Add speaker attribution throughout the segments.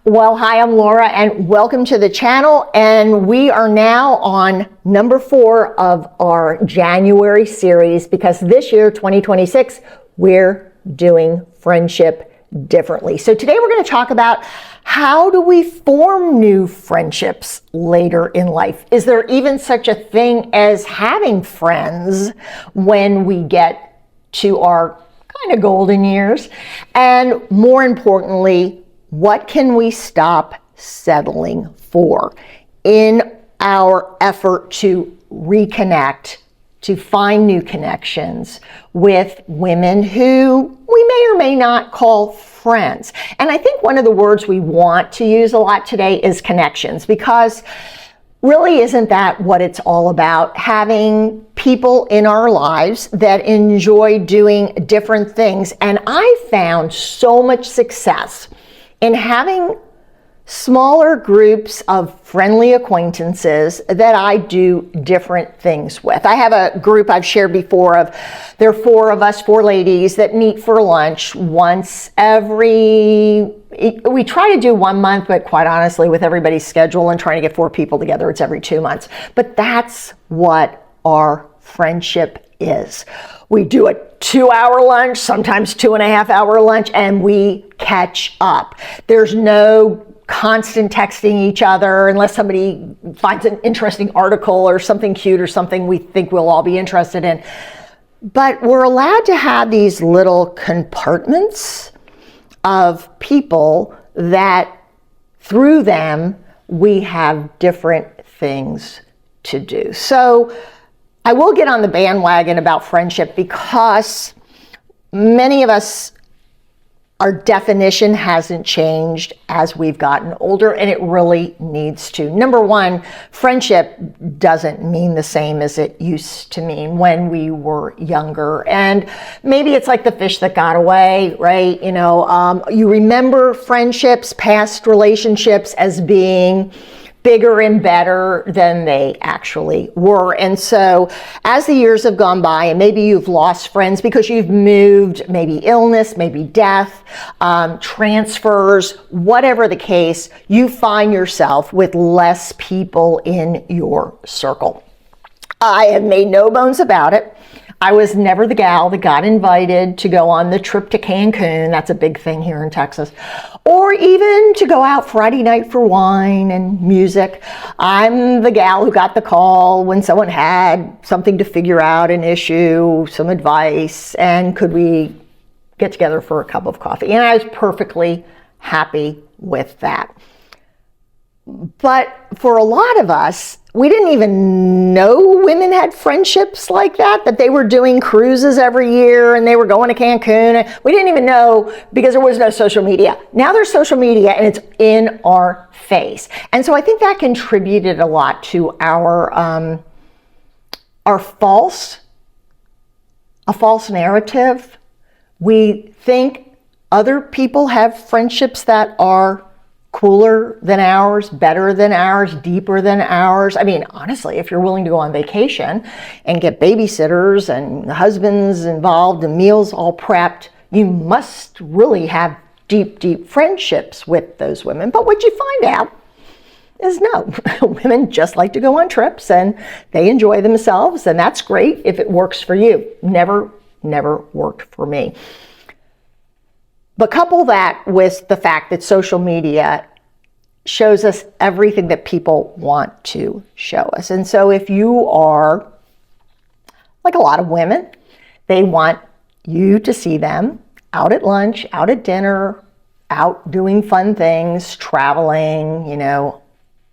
Speaker 1: Well, hi, I'm Laura and welcome to the channel. And we are now on number 4 of our January series because this year, 2026, we're doing friendship differently. So today we're going to talk about how do we form new friendships later in life? Is there even such a thing as having friends when we get to our kind of golden years? And more importantly, what can we stop settling for in our effort to reconnect, to find new connections with women who we may or may not call friends? And I think one of the words we want to use a lot today is connections, because really isn't that what it's all about? Having people in our lives that enjoy doing different things. And I found so much success in having smaller groups of friendly acquaintances that I do different things with. I have a group I've shared before of, there are 4 of us, 4 ladies that meet for lunch once every, we try to do 1 month, but quite honestly, with everybody's schedule and trying to get 4 people together, it's every 2 months. But that's what our friendship is. We do a 2-hour lunch, sometimes 2.5-hour lunch, and we catch up. There's no constant texting each other unless somebody finds an interesting article or something cute or something we think we'll all be interested in. But we're allowed to have these little compartments of people that through them we have different things to do. So I will get on the bandwagon about friendship because many of us, our definition hasn't changed as we've gotten older, and it really needs to. Number one, friendship doesn't mean the same as it used to mean when we were younger. And maybe it's like the fish that got away, right? You remember friendships, past relationships as being bigger and better than they actually were. And so as the years have gone by, and maybe you've lost friends because you've moved, maybe illness, maybe death, transfers, whatever the case, you find yourself with less people in your circle. I have made no bones about it. I was never the gal that got invited to go on the trip to Cancun. That's a big thing here in Texas. Or even to go out Friday night for wine and music. I'm the gal who got the call when someone had something to figure out, an issue, some advice, and could we get together for a cup of coffee? And I was perfectly happy with that. But for a lot of us, we didn't even know women had friendships like that they were doing cruises every year and they were going to Cancun. We didn't even know because there was no social media. Now there's social media and it's in our face. And so I think that contributed a lot to a false narrative. We think other people have friendships that are cooler than ours, better than ours, deeper than ours. I mean, honestly, if you're willing to go on vacation and get babysitters and husbands involved and meals all prepped, you must really have deep, deep friendships with those women. But what you find out is no, women just like to go on trips and they enjoy themselves, and that's great if it works for you. Never worked for me. But couple that with the fact that social media shows us everything that people want to show us. And so if you are like a lot of women, they want you to see them out at lunch, out at dinner, out doing fun things, traveling,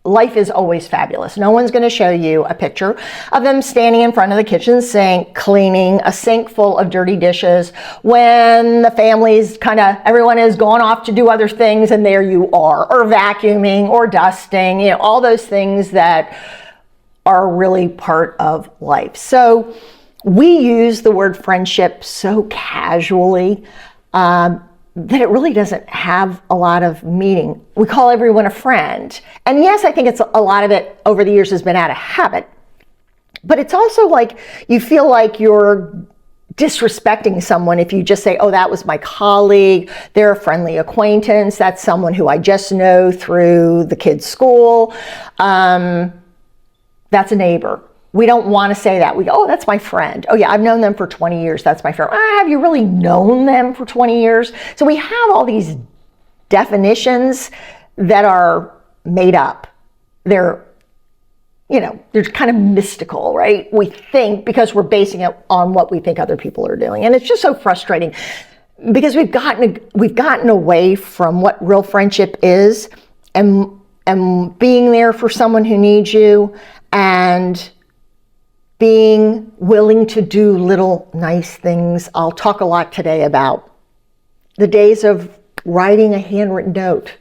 Speaker 1: Life is always fabulous. No one's going to show you a picture of them standing in front of the kitchen sink, cleaning a sink full of dirty dishes when the family's everyone is gone off to do other things and there you are, or vacuuming or dusting, all those things that are really part of life. So we use the word friendship so casually, that it really doesn't have a lot of meaning. We call everyone a friend. And yes, I think a lot of it over the years has been out of habit. But it's also like you feel like you're disrespecting someone if you just say, oh, that was my colleague, they're a friendly acquaintance, that's someone who I just know through the kids' school, that's a neighbor. We don't want to say that. We go, oh, that's my friend. Oh yeah, I've known them for 20 years, that's my friend. Have you really known them for 20 years? So we have all these definitions that are made up. They're kind of mystical, right? We think, because we're basing it on what we think other people are doing. And it's just so frustrating because we've gotten away from what real friendship is, and being there for someone who needs you, and being willing to do little nice things. I'll talk a lot today about the days of writing a handwritten note,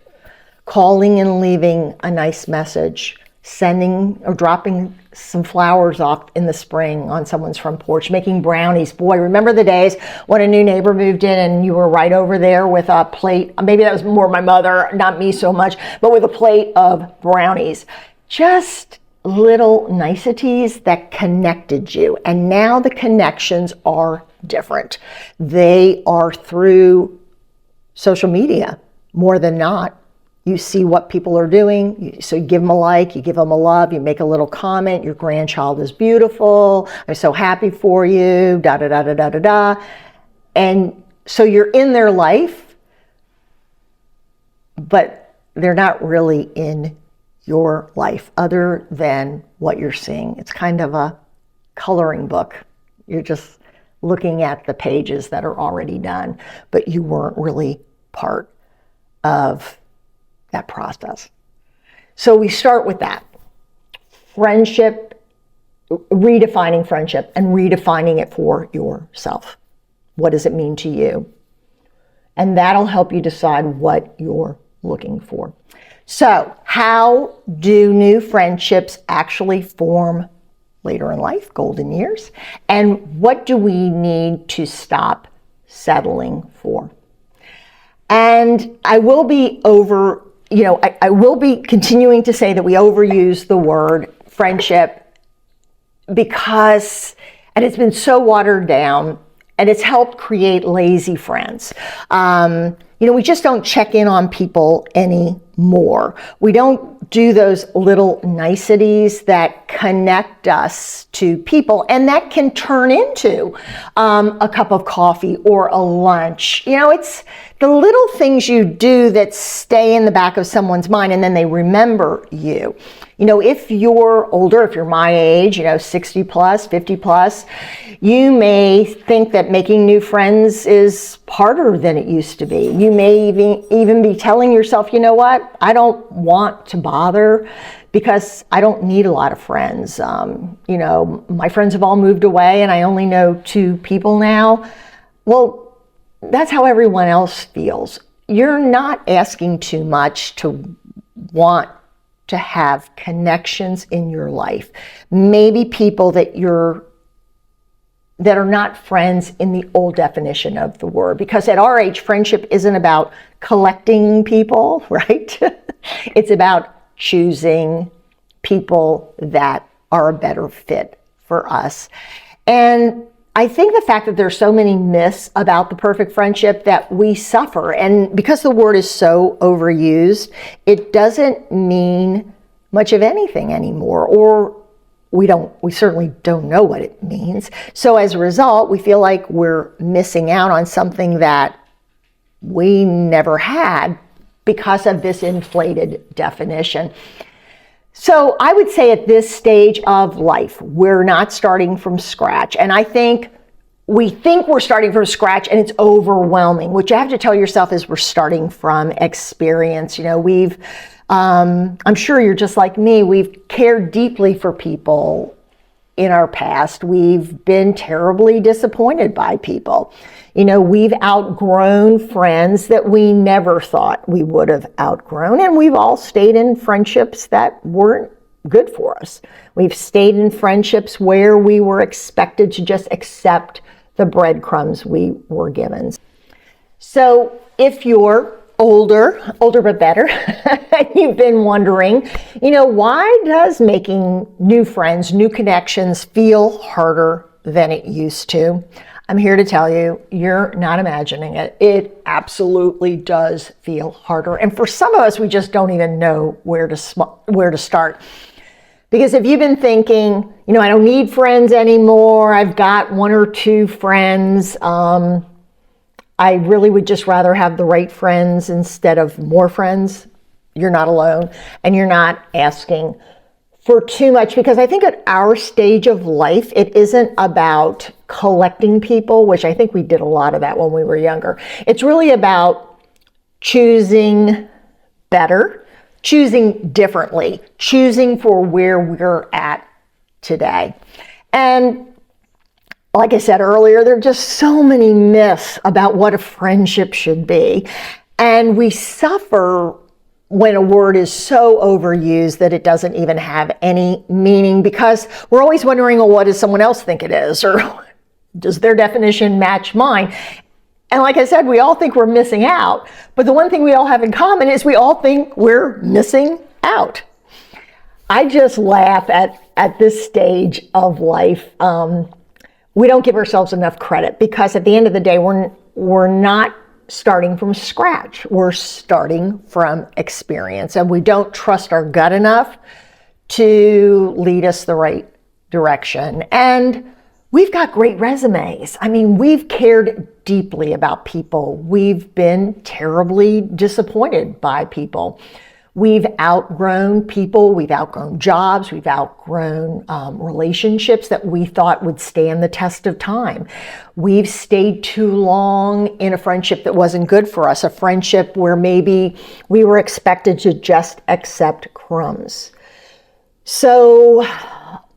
Speaker 1: calling and leaving a nice message, sending or dropping some flowers off in the spring on someone's front porch, making brownies. Boy, remember the days when a new neighbor moved in and you were right over there with a plate, maybe that was more my mother, not me so much, but with a plate of brownies. Just little niceties that connected you. And now the connections are different. They are through social media more than not. You see what people are doing, so you give them a like, you give them a love, you make a little comment, your grandchild is beautiful, I'm so happy for you, da da da da da da da. And so you're in their life, but they're not really in your life other than what you're seeing. It's kind of a coloring book. You're just looking at the pages that are already done, but you weren't really part of that process. So we start with that. Friendship, redefining friendship and redefining it for yourself. What does it mean to you? And that'll help you decide what you're looking for. So how do new friendships actually form later in life, golden years? And what do we need to stop settling for? And I will be I will be continuing to say that we overuse the word friendship because, and it's been so watered down, and it's helped create lazy friends. We just don't check in on people anymore. We don't do those little niceties that connect us to people, and that can turn into a cup of coffee or a lunch. It's the little things you do that stay in the back of someone's mind, and then they remember you. If you're older, if you're my age, 60 plus, 50 plus, you may think that making new friends is harder than it used to be. You may even be telling yourself, you know what, I don't want to bother because I don't need a lot of friends. My friends have all moved away and I only know 2 people now. Well, that's how everyone else feels. You're not asking too much to want to have connections in your life. Maybe people that are not friends in the old definition of the word, because at our age, friendship isn't about collecting people, right? It's about choosing people that are a better fit for us. And I think the fact that there's so many myths about the perfect friendship that we suffer, and because the word is so overused, it doesn't mean much of anything anymore, or we certainly don't know what it means. So as a result, we feel like we're missing out on something that we never had because of this inflated definition. So I would say at this stage of life, we're not starting from scratch. And I think we think we're starting from scratch and it's overwhelming. What you have to tell yourself is we're starting from experience. I'm sure you're just like me. We've cared deeply for people in our past. We've been terribly disappointed by people. We've outgrown friends that we never thought we would have outgrown. And we've all stayed in friendships that weren't good for us. We've stayed in friendships where we were expected to just accept the breadcrumbs we were given. So if you're older but better, and you've been wondering, why does making new friends, new connections feel harder than it used to? I'm here to tell you, you're not imagining it. It absolutely does feel harder. And for some of us, we just don't even know where to start. Because if you've been thinking, I don't need friends anymore, I've got one or two friends, I really would just rather have the right friends instead of more friends, you're not alone, and you're not asking for too much, because I think at our stage of life, it isn't about collecting people, which I think we did a lot of that when we were younger. It's really about choosing better, choosing differently, choosing for where we're at today. And like I said earlier, there are just so many myths about what a friendship should be. And we suffer when a word is so overused that it doesn't even have any meaning, because we're always wondering, well, what does someone else think it is? Or does their definition match mine? And like I said, we all think we're missing out. But the one thing we all have in common is we all think we're missing out. I just laugh at this stage of life. We don't give ourselves enough credit, because at the end of the day, we're not starting from scratch. We're starting from experience, and we don't trust our gut enough to lead us the right direction. And we've got great resumes. I mean, we've cared deeply about people. We've been terribly disappointed by people. We've outgrown people, we've outgrown jobs, we've outgrown relationships that we thought would stand the test of time. We've stayed too long in a friendship that wasn't good for us, a friendship where maybe we were expected to just accept crumbs. So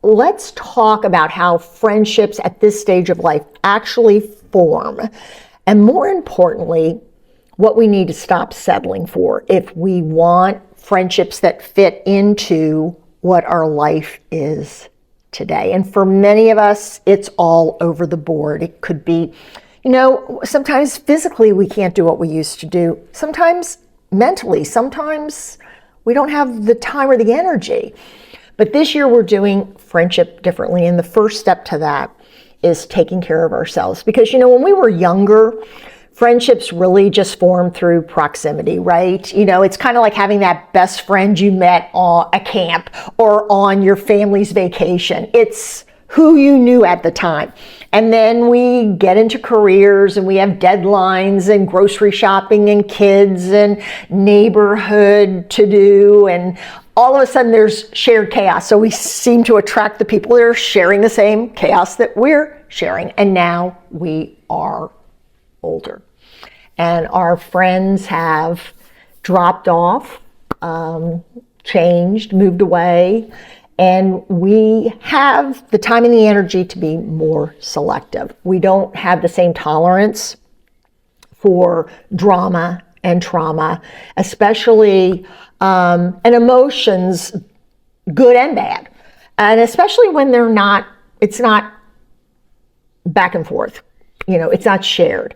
Speaker 1: let's talk about how friendships at this stage of life actually form, and more importantly, what we need to stop settling for if we want friendships that fit into what our life is today. And for many of us, it's all over the board. It could be, sometimes physically we can't do what we used to do. Sometimes mentally, sometimes we don't have the time or the energy. But this year we're doing friendship differently. And the first step to that is taking care of ourselves. Because, when we were younger, friendships really just form through proximity, right? It's kind of like having that best friend you met on a camp or on your family's vacation. It's who you knew at the time. And then we get into careers and we have deadlines and grocery shopping and kids and neighborhood to do. And all of a sudden there's shared chaos. So we seem to attract the people that are sharing the same chaos that we're sharing. And now we are older, and our friends have dropped off, changed, moved away, and we have the time and the energy to be more selective. We don't have the same tolerance for drama and trauma, especially and emotions, good and bad, and especially when it's not back and forth. It's not shared.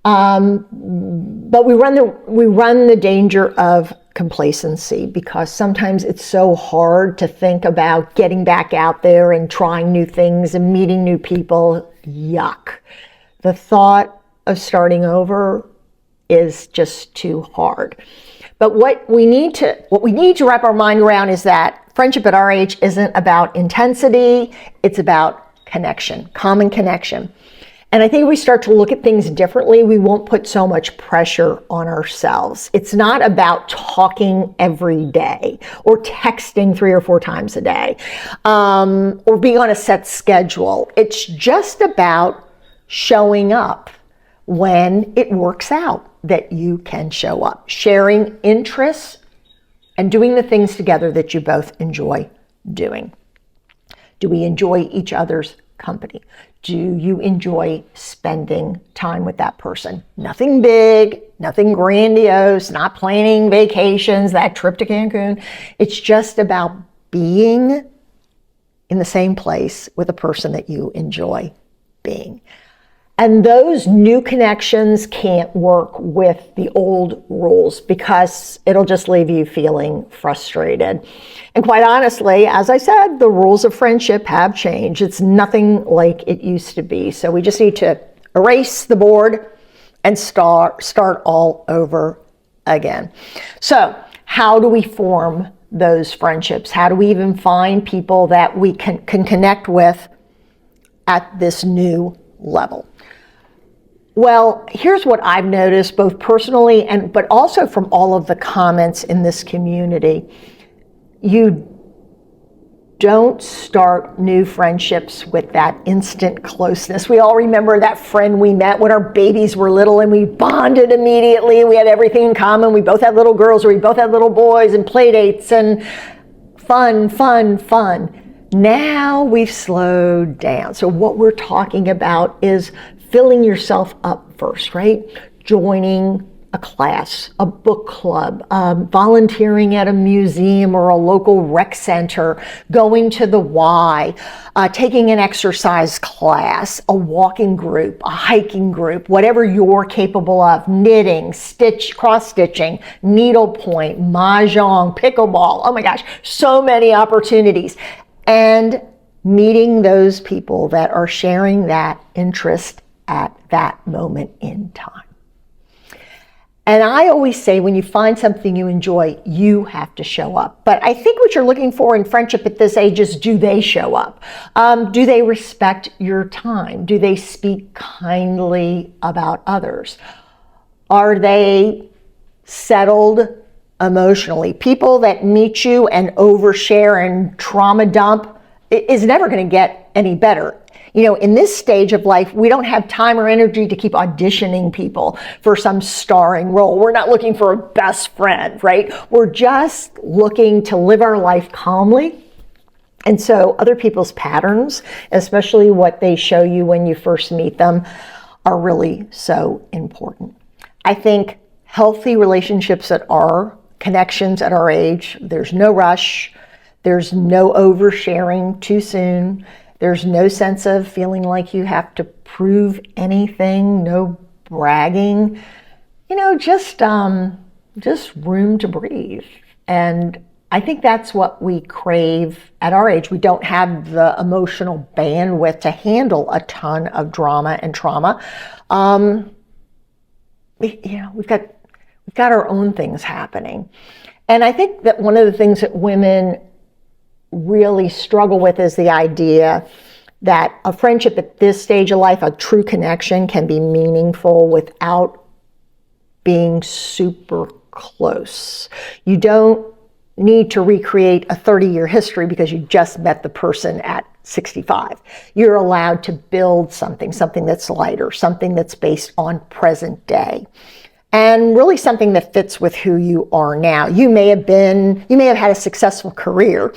Speaker 1: But we run the danger of complacency, because sometimes it's so hard to think about getting back out there and trying new things and meeting new people. Yuck. The thought of starting over is just too hard. But what we need to wrap our mind around is that friendship at our age isn't about intensity, it's about connection, common connection. And I think if we start to look at things differently, we won't put so much pressure on ourselves. It's not about talking every day or texting 3 or 4 times a day, or being on a set schedule. It's just about showing up when it works out that you can show up, sharing interests and doing the things together that you both enjoy doing. Do we enjoy each other's company? Do you enjoy spending time with that person? Nothing big, nothing grandiose, not planning vacations, that trip to Cancun. It's just about being in the same place with a person that you enjoy being. And those new connections can't work with the old rules because it'll just leave you feeling frustrated. And quite honestly, as I said, the rules of friendship have changed. It's nothing like it used to be. So we just need to erase the board and start all over again. So how do we form those friendships? How do we even find people that we can connect with at this new level? Well, here's what I've noticed both personally but also from all of the comments in this community. You don't start new friendships with that instant closeness. We all remember that friend we met when our babies were little and we bonded immediately. We had everything in common. We both had little girls or we both had little boys and play dates and fun. Now we've slowed down. So what we're talking about is filling yourself up first, right? Joining a class, a book club, volunteering at a museum or a local rec center, going to the Y, taking an exercise class, a walking group, a hiking group, whatever you're capable of, knitting, cross-stitching, needlepoint, mahjong, pickleball. Oh my gosh, so many opportunities. And meeting those people that are sharing that interest at that moment in time. And I always say when you find something you enjoy, you have to show up. But I think what you're looking for in friendship at this age is, do they show up? Do they respect your time? Do they speak kindly about others? Are they settled emotionally? People that meet you and overshare and trauma dump is never going to get any better. You know, in this stage of life, we don't have time or energy to keep auditioning people for some starring role. We're not looking for a best friend, right? We're just looking to live our life calmly. And so other people's patterns, especially what they show you when you first meet them, are really so important. I think healthy relationships connections at our age, there's no rush, there's no oversharing too soon. There's no sense of feeling like you have to prove anything, no bragging, just room to breathe. And I think that's what we crave at our age. We don't have the emotional bandwidth to handle a ton of drama and trauma. We've got our own things happening. And I think that one of the things that women really struggle with is the idea that a friendship at this stage of life, a true connection, can be meaningful without being super close. You don't need to recreate a 30-year history because you just met the person at 65. You're allowed to build something that's lighter, something that's based on present day. And really something that fits with who you are now. You may have had a successful career,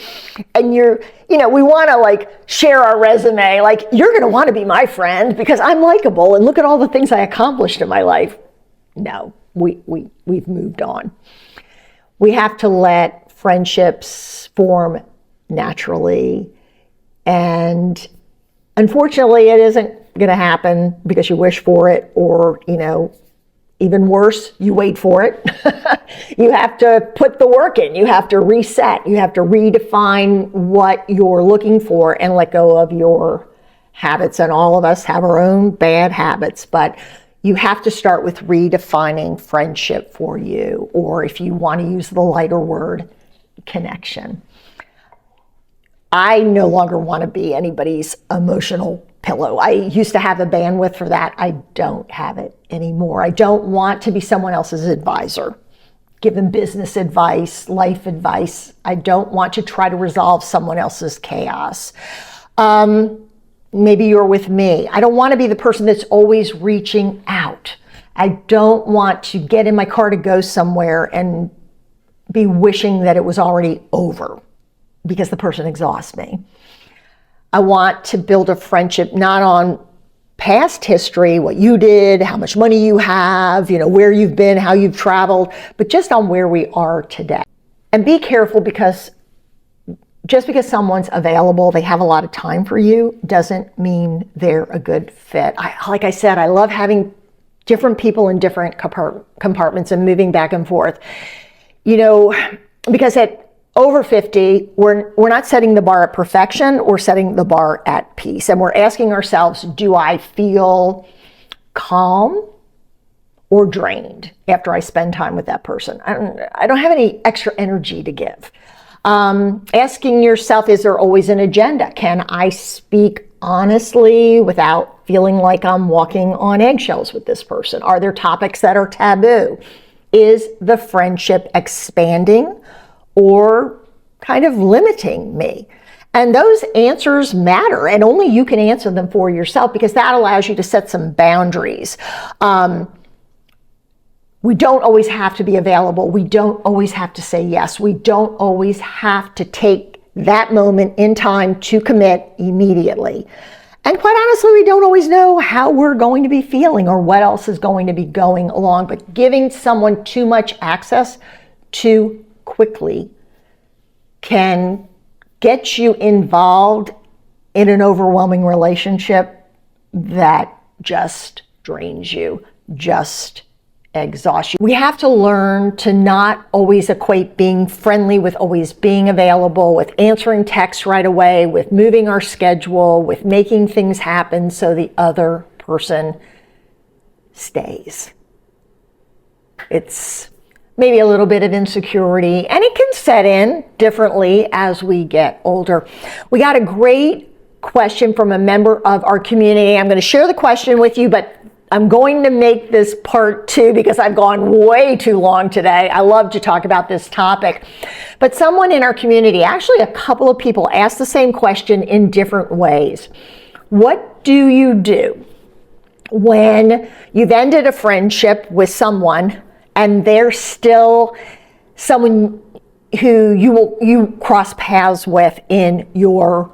Speaker 1: and we want to share our resume. You're going to want to be my friend because I'm likable and look at all the things I accomplished in my life. No, we've moved on. We have to let friendships form naturally, and unfortunately, it isn't going to happen because you wish for it, or even worse, you wait for it. You have to put the work in. You have to reset. You have to redefine what you're looking for and let go of your habits. And all of us have our own bad habits, but you have to start with redefining friendship for you, or if you want to use the lighter word, connection. I no longer want to be anybody's emotional pillow. I used to have the bandwidth for that. I don't have it anymore. I don't want to be someone else's advisor, give them business advice, life advice. I don't want to try to resolve someone else's chaos. Maybe you're with me. I don't want to be the person that's always reaching out. I don't want to get in my car to go somewhere and be wishing that it was already over because the person exhausts me. I want to build a friendship not on past history, what you did, how much money you have, where you've been, how you've traveled, but just on where we are today. And be careful because just because someone's available, they have a lot of time for you, doesn't mean they're a good fit. Like I said, I love having different people in different compartments and moving back and forth. You know, because at over 50, we're not setting the bar at perfection, we're setting the bar at peace. And we're asking ourselves, do I feel calm or drained after I spend time with that person? I don't have any extra energy to give. Asking yourself, is there always an agenda? Can I speak honestly without feeling like I'm walking on eggshells with this person? Are there topics that are taboo? Is the friendship expanding or kind of limiting me? And those answers matter, and only you can answer them for yourself, because that allows you to set some boundaries. We don't always have to be available. We don't always have to say yes. We don't always have to take that moment in time to commit immediately. And quite honestly, we don't always know how we're going to be feeling or what else is going to be going along. But giving someone too much access too quickly can get you involved in an overwhelming relationship that just drains you, just exhaust you. We have to learn to not always equate being friendly with always being available, with answering texts right away, with moving our schedule, with making things happen so the other person stays. It's maybe a little bit of insecurity, and it can set in differently as we get older. We got a great question from a member of our community. I'm going to share the question with you, but I'm going to make this part 2 because I've gone way too long today. I love to talk about this topic. But someone in our community, actually a couple of people, asked the same question in different ways. What do you do when you've ended a friendship with someone and they're still someone who you cross paths with in your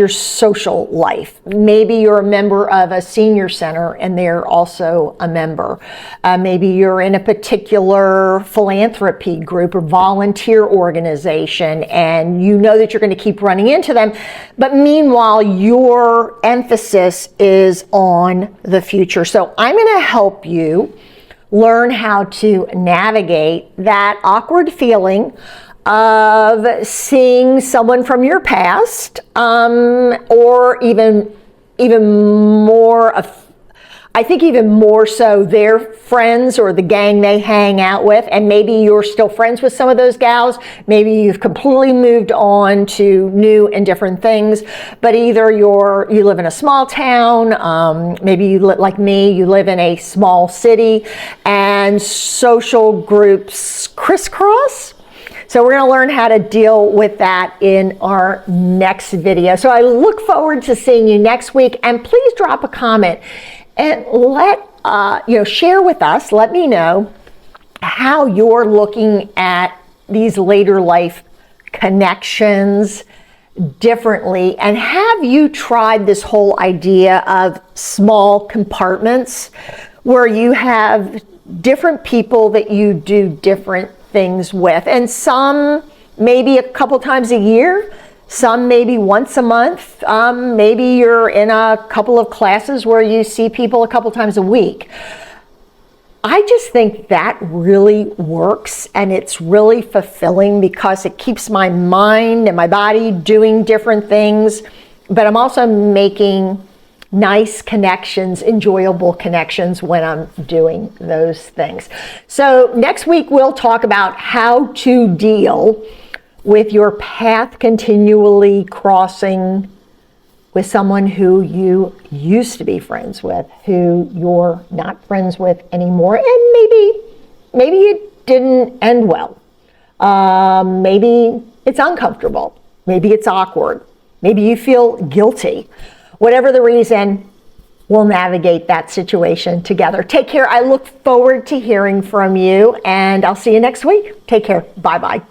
Speaker 1: social life? Maybe you're a member of a senior center and they're also a member. Maybe you're in a particular philanthropy group or volunteer organization and you know that you're going to keep running into them. But meanwhile, your emphasis is on the future. So I'm going to help you learn how to navigate that awkward feeling of seeing someone from your past, or even more I think even more so their friends or the gang they hang out with, and maybe you're still friends with some of those gals. Maybe you've completely moved on to new and different things, but either you live in a small town, maybe you like me, you live in a small city, and social groups crisscross. So we're going to learn how to deal with that in our next video. So I look forward to seeing you next week, and please drop a comment and share with us, let me know how you're looking at these later life connections differently, and have you tried this whole idea of small compartments where you have different people that you do different things with, and some maybe a couple times a year, some maybe once a month, maybe you're in a couple of classes where you see people a couple times a week. I just think that really works, and it's really fulfilling because it keeps my mind and my body doing different things, but I'm also making nice connections, enjoyable connections when I'm doing those things. So next week we'll talk about how to deal with your path continually crossing with someone who you used to be friends with, who you're not friends with anymore, and maybe it didn't end well. Maybe it's uncomfortable. Maybe it's awkward. Maybe you feel guilty. Whatever the reason, we'll navigate that situation together. Take care. I look forward to hearing from you, and I'll see you next week. Take care. Bye-bye.